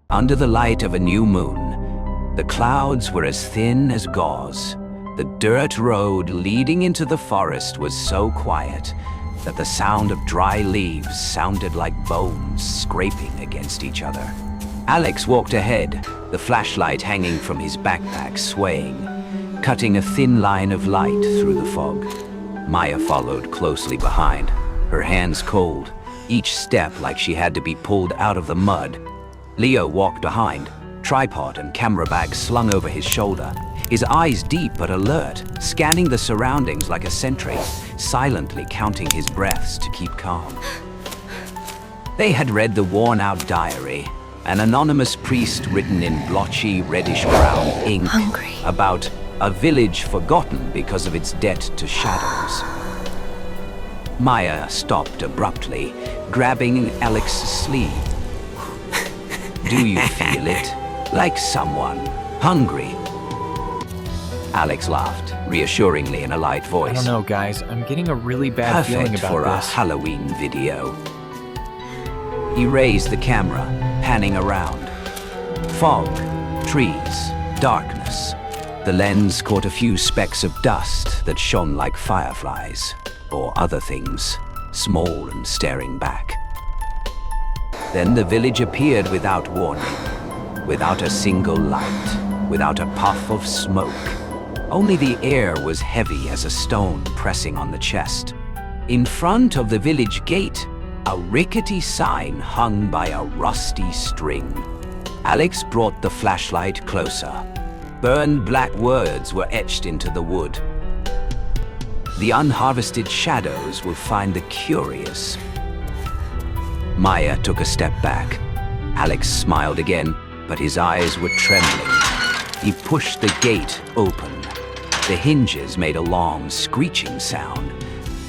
Under the light of a new moon, the clouds were as thin as gauze. The dirt road leading into the forest was so quiet that the sound of dry leaves sounded like bones scraping against each other. Alex walked ahead, the flashlight hanging from his backpack swaying, cutting a thin line of light through the fog. Maya followed closely behind, her hands cold, each step like she had to be pulled out of the mud. Leo walked behind, tripod and camera bag slung over his shoulder, his eyes deep but alert, scanning the surroundings like a sentry, silently counting his breaths to keep calm. They had read the worn-out diary, an anonymous priest written in blotchy reddish-brown ink about a village forgotten because of its debt to shadows. Maya stopped abruptly, grabbing Alex's sleeve. "Do you feel it? Like someone hungry?" Alex laughed, reassuringly in a light voice. I don't know, guys. I'm getting a really bad feeling Perfect about for this. a Halloween video. He raised the camera, panning around. Fog, trees, darkness. The lens caught a few specks of dust that shone like fireflies, or other things, small and staring back. Then the village appeared without warning, without a single light, without a puff of smoke. Only the air was heavy as a stone pressing on the chest. In front of the village gate, a rickety sign hung by a rusty string. Alex brought the flashlight closer. Burned black words were etched into the wood. "The unharvested shadows will find the curious." Maya took a step back. Alex smiled again, but his eyes were trembling. He pushed the gate open. The hinges made a long, screeching sound,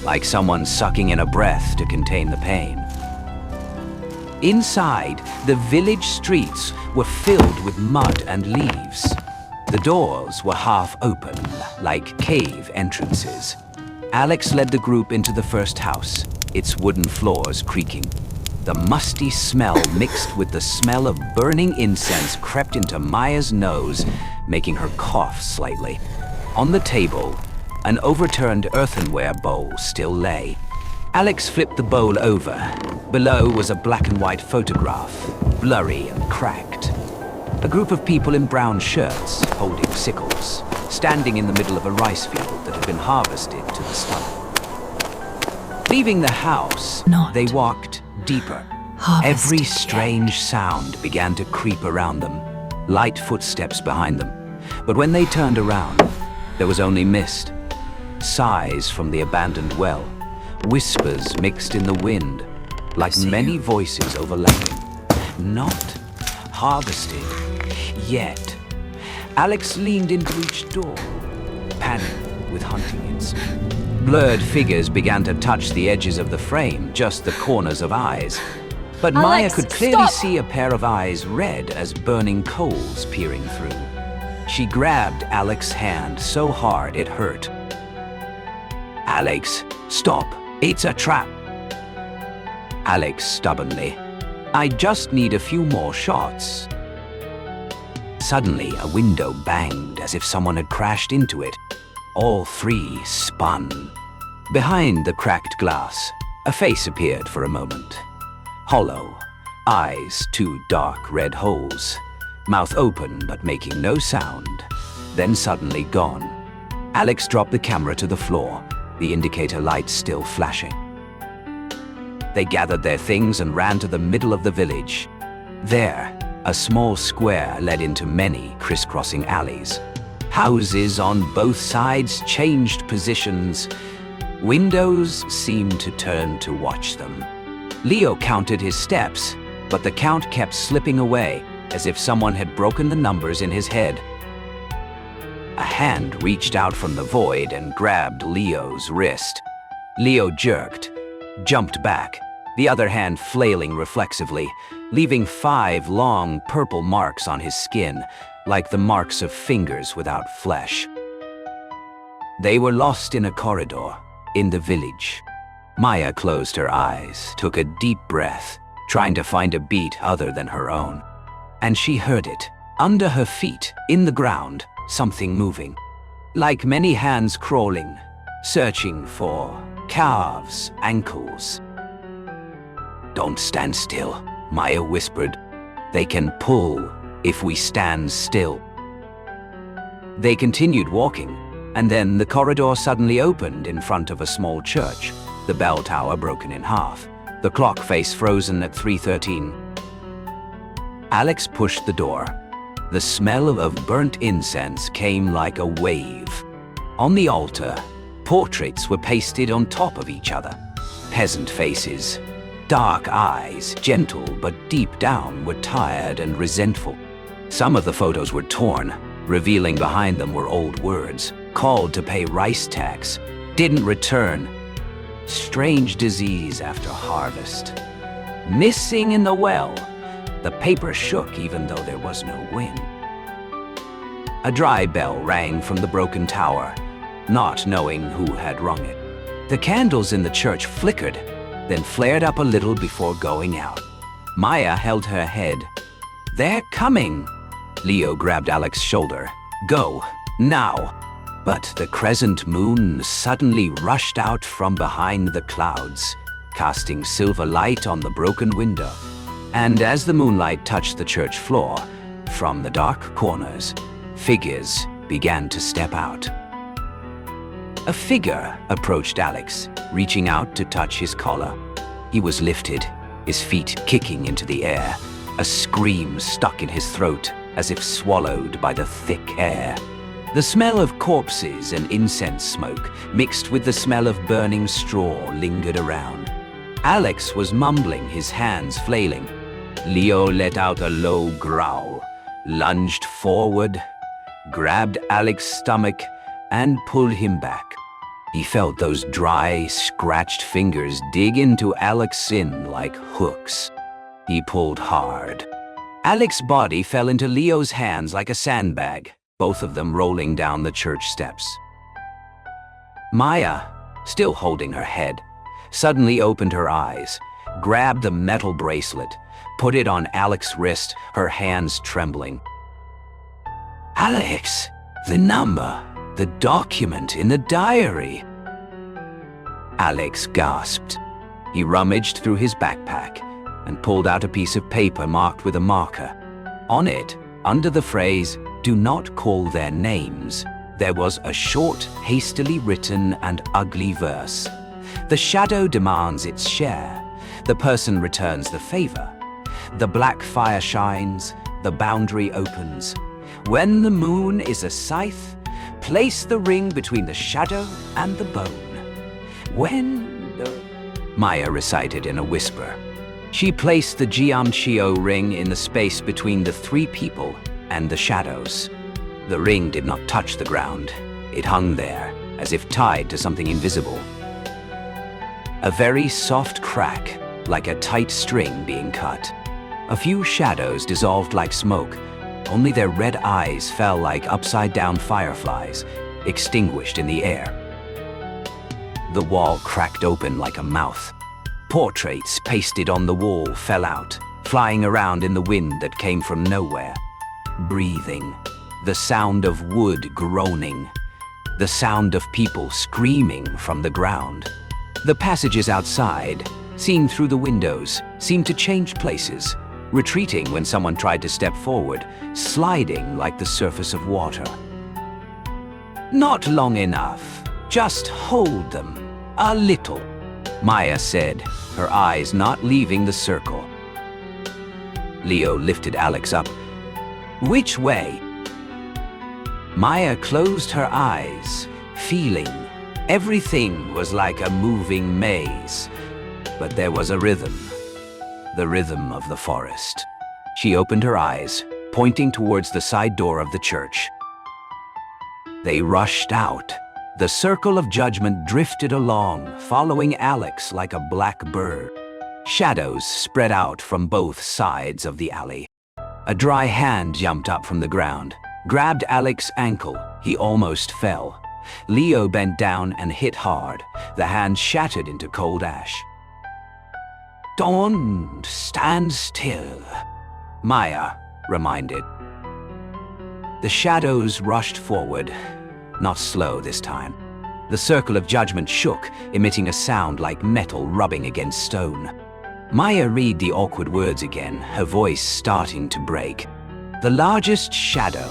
like someone sucking in a breath to contain the pain. Inside, the village streets were filled with mud and leaves. The doors were half open, like cave entrances. Alex led the group into the first house, its wooden floors creaking. The musty smell mixed with the smell of burning incense crept into Maya's nose, making her cough slightly. On the table, an overturned earthenware bowl still lay. Alex flipped the bowl over. Below was a black and white photograph, blurry and cracked. A group of people in brown shirts, holding sickles, standing in the middle of a rice field that had been harvested to the stump. Leaving the house, they walked deeper. Every strange sound began to creep around them, light footsteps behind them. But when they turned around, there was only mist, sighs from the abandoned well, whispers mixed in the wind, like many voices overlapping. Not harvested yet. Alex leaned into each door, panting with hunting instinct. Blurred figures began to touch the edges of the frame, just the corners of eyes. But Maya could clearly see a pair of eyes red as burning coals peering through. She grabbed Alex's hand so hard it hurt. "Alex, stop. It's a trap." Alex stubbornly. "I just need a few more shots." Suddenly, a window banged as if someone had crashed into it. All three spun. Behind the cracked glass, a face appeared for a moment. Hollow, eyes two dark red holes, mouth open but making no sound, then suddenly gone. Alex dropped the camera to the floor, the indicator lights still flashing. They gathered their things and ran to the middle of the village. There, a small square led into many crisscrossing alleys. Houses on both sides changed positions. Windows seemed to turn to watch them. Leo counted his steps, but the count kept slipping away, as if someone had broken the numbers in his head. A hand reached out from the void and grabbed Leo's wrist. Leo jerked, jumped back, the other hand flailing reflexively, leaving 5 long purple marks on his skin, like the marks of fingers without flesh. They were lost in a corridor, in the village. Maya closed her eyes, took a deep breath, trying to find a beat other than her own. and she heard it. Under her feet, in the ground, something moving. Like many hands crawling, searching for calves, ankles. "Don't stand still," Maya whispered. "They can pull if we stand still." They continued walking, and then the corridor suddenly opened in front of a small church, the bell tower broken in half, the clock face frozen at 3:13. Alex pushed the door. The smell of burnt incense came like a wave. On the altar, portraits were pasted on top of each other. Peasant faces, dark eyes, gentle but deep down were tired and resentful. Some of the photos were torn, revealing behind them were old words. Called to pay rice tax, didn't return. Strange disease after harvest. Missing in the well. The paper shook even though there was no wind. A dry bell rang from the broken tower, not knowing who had rung it. The candles in the church flickered, then flared up a little before going out. Maya held her head. "They're coming!" Leo grabbed Alex's shoulder. "Go, now!" But the crescent moon suddenly rushed out from behind the clouds, casting silver light on the broken window. And as the moonlight touched the church floor, from the dark corners, figures began to step out. A figure approached Alex, reaching out to touch his collar. He was lifted, his feet kicking into the air. A scream stuck in his throat, as if swallowed by the thick air. The smell of corpses and incense smoke, mixed with the smell of burning straw, lingered around. Alex was mumbling, his hands flailing. Leo let out a low growl, lunged forward, grabbed Alex's stomach, and pulled him back. He felt those dry, scratched fingers dig into Alex's skin like hooks. He pulled hard. Alex's body fell into Leo's hands like a sandbag, both of them rolling down the church steps. Maya, still holding her head, suddenly opened her eyes, grabbed the metal bracelet, put it on Alex's wrist, her hands trembling. "Alex, the number, the document in the diary." Alex gasped. He rummaged through his backpack and pulled out a piece of paper marked with a marker. On it, under the phrase, "Do not call their names," there was a short, hastily written and ugly verse. "The shadow demands its share. The person returns the favor. The black fire shines, the boundary opens. When the moon is a scythe, place the ring between the shadow and the bone. When the..." Maya recited in a whisper. She placed the Giamchio ring in the space between the three people and the shadows. The ring did not touch the ground. It hung there, as if tied to something invisible. A very soft crack, like a tight string being cut. A few shadows dissolved like smoke. Only their red eyes fell like upside-down fireflies, extinguished in the air. The wall cracked open like a mouth. Portraits pasted on the wall fell out, flying around in the wind that came from nowhere. Breathing, the sound of wood groaning, the sound of people screaming from the ground. The passages outside, seen through the windows, seemed to change places, retreating when someone tried to step forward, sliding like the surface of water. "Not long enough. Just hold them. A little," Maya said, her eyes not leaving the circle. Leo lifted Alex up. "Which way?" Maya closed her eyes, feeling. Everything was like a moving maze, but there was a rhythm. The rhythm of the forest. She opened her eyes, pointing towards the side door of the church. They rushed out. The circle of judgment drifted along, following Alex like a black bird. Shadows spread out from both sides of the alley. A dry hand jumped up from the ground, grabbed Alex's ankle. He almost fell. Leo bent down and hit hard. The hand shattered into cold ash. "Don't stand still." Maya, reminded. The shadows rushed forward, not slow this time. The circle of judgment shook, emitting a sound like metal rubbing against stone. Maya read the awkward words again, her voice starting to break. The largest shadow,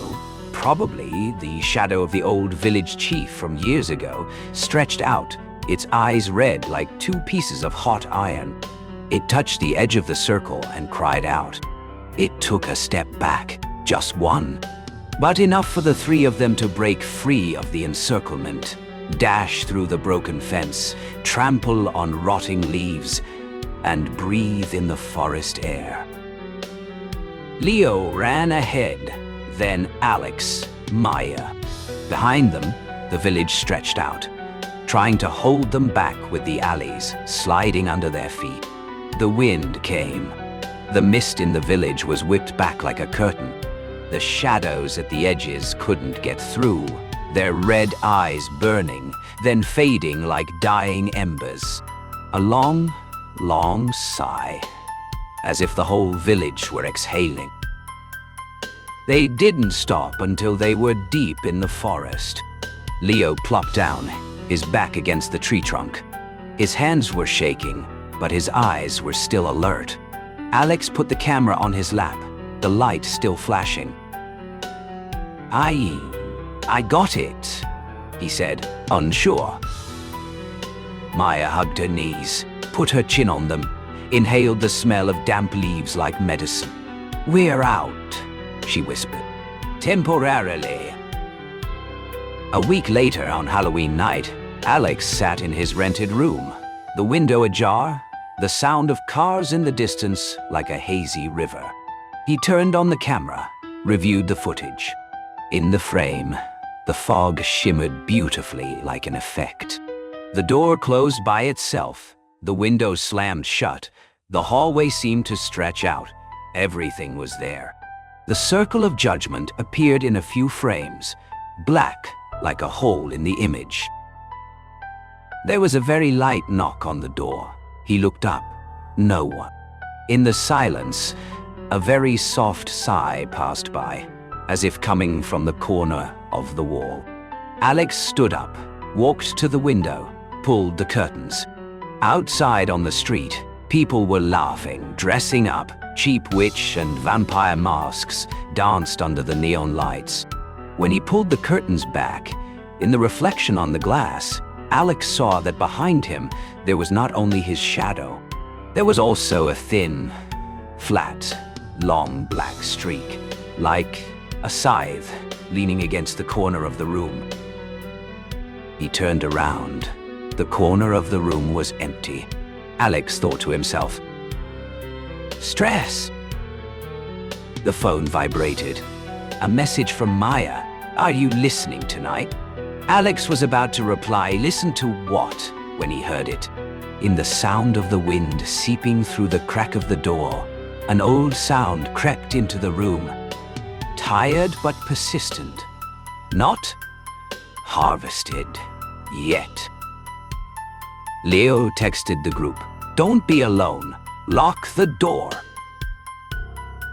probably the shadow of the old village chief from years ago, stretched out, its eyes red like two pieces of hot iron. It touched the edge of the circle and cried out. It took a step back, just one, but enough for the three of them to break free of the encirclement, dash through the broken fence, trample on rotting leaves, and breathe in the forest air. Leo ran ahead, then Alex, Maya. Behind them, the village stretched out, trying to hold them back with the alleys sliding under their feet. The wind came. The mist in the village was whipped back like a curtain. The shadows at the edges couldn't get through, their red eyes burning, then fading like dying embers. A long, long sigh, as if the whole village were exhaling. They didn't stop until they were deep in the forest. Leo plopped down, his back against the tree trunk. His hands were shaking, but his eyes were still alert. Alex put the camera on his lap, the light still flashing. I got it, he said, unsure. Maya hugged her knees, put her chin on them, inhaled the smell of damp leaves like medicine. We're out, she whispered. Temporarily. A week later, on Halloween night, Alex sat in his rented room, the window ajar, the sound of cars in the distance like a hazy river. He turned on the camera, reviewed the footage. In the frame, the fog shimmered beautifully like an effect. The door closed by itself, the window slammed shut, the hallway seemed to stretch out. Everything was there. The circle of judgment appeared in a few frames, black like a hole in the image. There was a very light knock on the door. He looked up. No one. In the silence, a very soft sigh passed by, as if coming from the corner of the wall. Alex stood up, walked to the window, pulled the curtains. Outside on the street, people were laughing, dressing up. Cheap witch and vampire masks danced under the neon lights. When he pulled the curtains back, in the reflection on the glass, Alex saw that behind him there was not only his shadow, there was also a thin, flat, long black streak, like a scythe leaning against the corner of the room. He turned around. The corner of the room was empty. Alex thought to himself, stress. The phone vibrated. A message from Maya. Are you listening tonight? Alex was about to reply, listen to what, when he heard it. In the sound of the wind seeping through the crack of the door, an old sound crept into the room. Tired but persistent. Not harvested yet. Leo texted the group, don't be alone. Lock the door.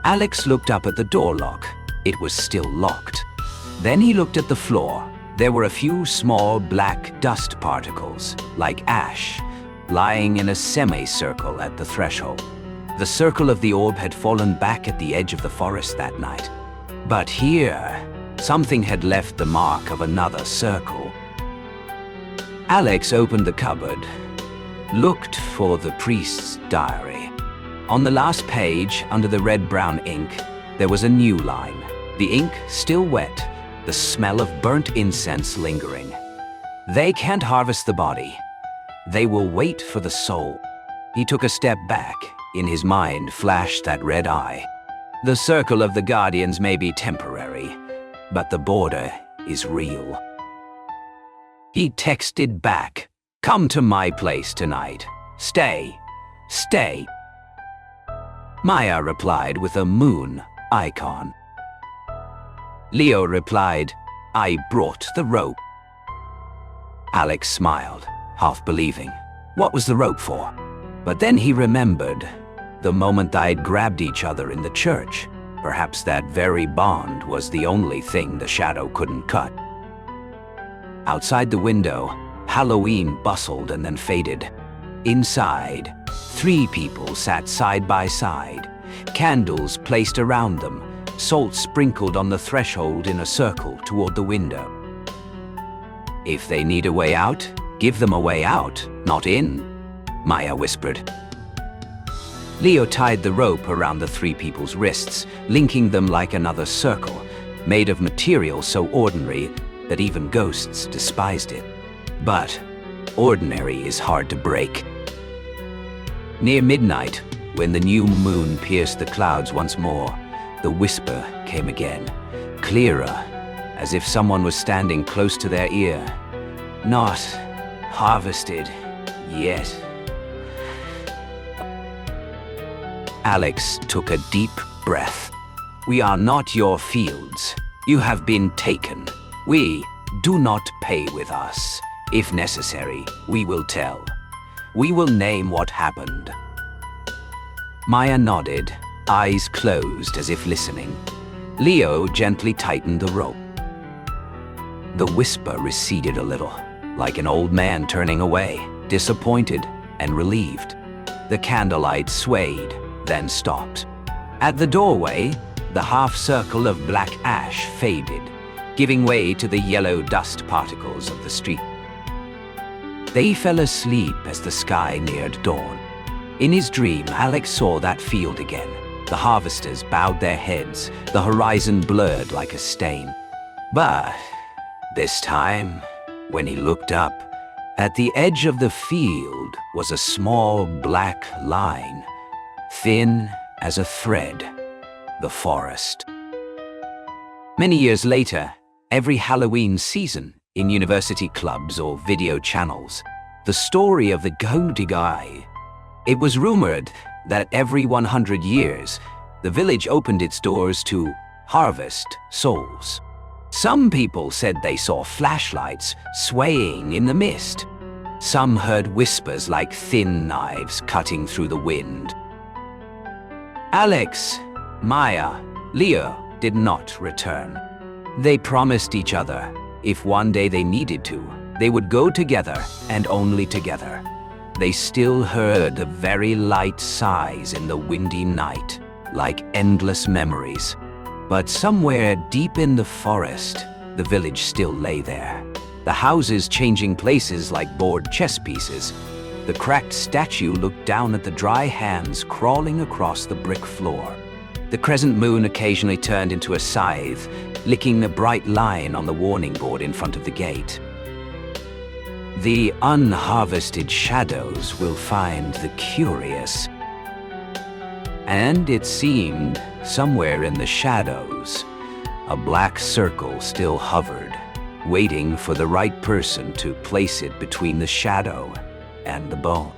Alex looked up at the door lock. It was still locked. Then he looked at the floor. There were a few small black dust particles, like ash, lying in a semicircle at the threshold. The circle of the orb had fallen back at the edge of the forest that night. But here, something had left the mark of another circle. Alex opened the cupboard, looked for the priest's diary. On the last page, under the red-brown ink, there was a new line. The ink still wet, the smell of burnt incense lingering. They can't harvest the body. They will wait for the soul. He took a step back. In his mind flashed that red eye. The circle of the guardians may be temporary, but the border is real. He texted back, come to my place tonight. Stay. Stay. Maya replied with a moon icon. Leo replied, I brought the rope. Alex smiled, half believing. What was the rope for? But then he remembered the moment they'd grabbed each other in the church. Perhaps that very bond was the only thing the shadow couldn't cut. Outside the window, Halloween bustled and then faded. Inside, 3 people sat side by side, candles placed around them, salt sprinkled on the threshold in a circle toward the window. "If they need a way out, give them a way out, not in," Maya whispered. Leo tied the rope around the 3 people's wrists, linking them like another circle, made of material so ordinary that even ghosts despised it. But ordinary is hard to break. Near midnight, when the new moon pierced the clouds once more, the whisper came again, clearer, as if someone was standing close to their ear. "Not harvested yet." Alex took a deep breath. "We are not your fields. You have been taken. We do not pay with us. If necessary, we will tell. We will name what happened." Maya nodded, eyes closed as if listening. Leo gently tightened the rope. The whisper receded a little, like an old man turning away, disappointed and relieved. The candlelight swayed, then stopped. At the doorway, the half-circle of black ash faded, giving way to the yellow dust particles of the street. They fell asleep as the sky neared dawn. In his dream, Alex saw that field again. The harvesters bowed their heads, the horizon blurred like a stain. But this time, when he looked up, at the edge of the field was a small black line, thin as a thread, the forest. Many years later, every Halloween season, in university clubs or video channels, the story of the Goaty Guy. It was rumored that every 100 years, the village opened its doors to harvest souls. Some people said they saw flashlights swaying in the mist. Some heard whispers like thin knives cutting through the wind. Alex, Maya, Leo did not return. They promised each other, if one day they needed to, they would go together and only together. They still heard the very light sighs in the windy night, like endless memories. But somewhere deep in the forest, the village still lay there. The houses changing places like board chess pieces. The cracked statue looked down at the dry hands crawling across the brick floor. The crescent moon occasionally turned into a scythe, licking a bright line on the warning board in front of the gate. The unharvested shadows will find the curious. And it seemed, somewhere in the shadows, a black circle still hovered, waiting for the right person to place it between the shadow and the bone.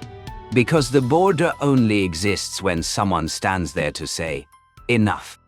Because the border only exists when someone stands there to say, "Enough."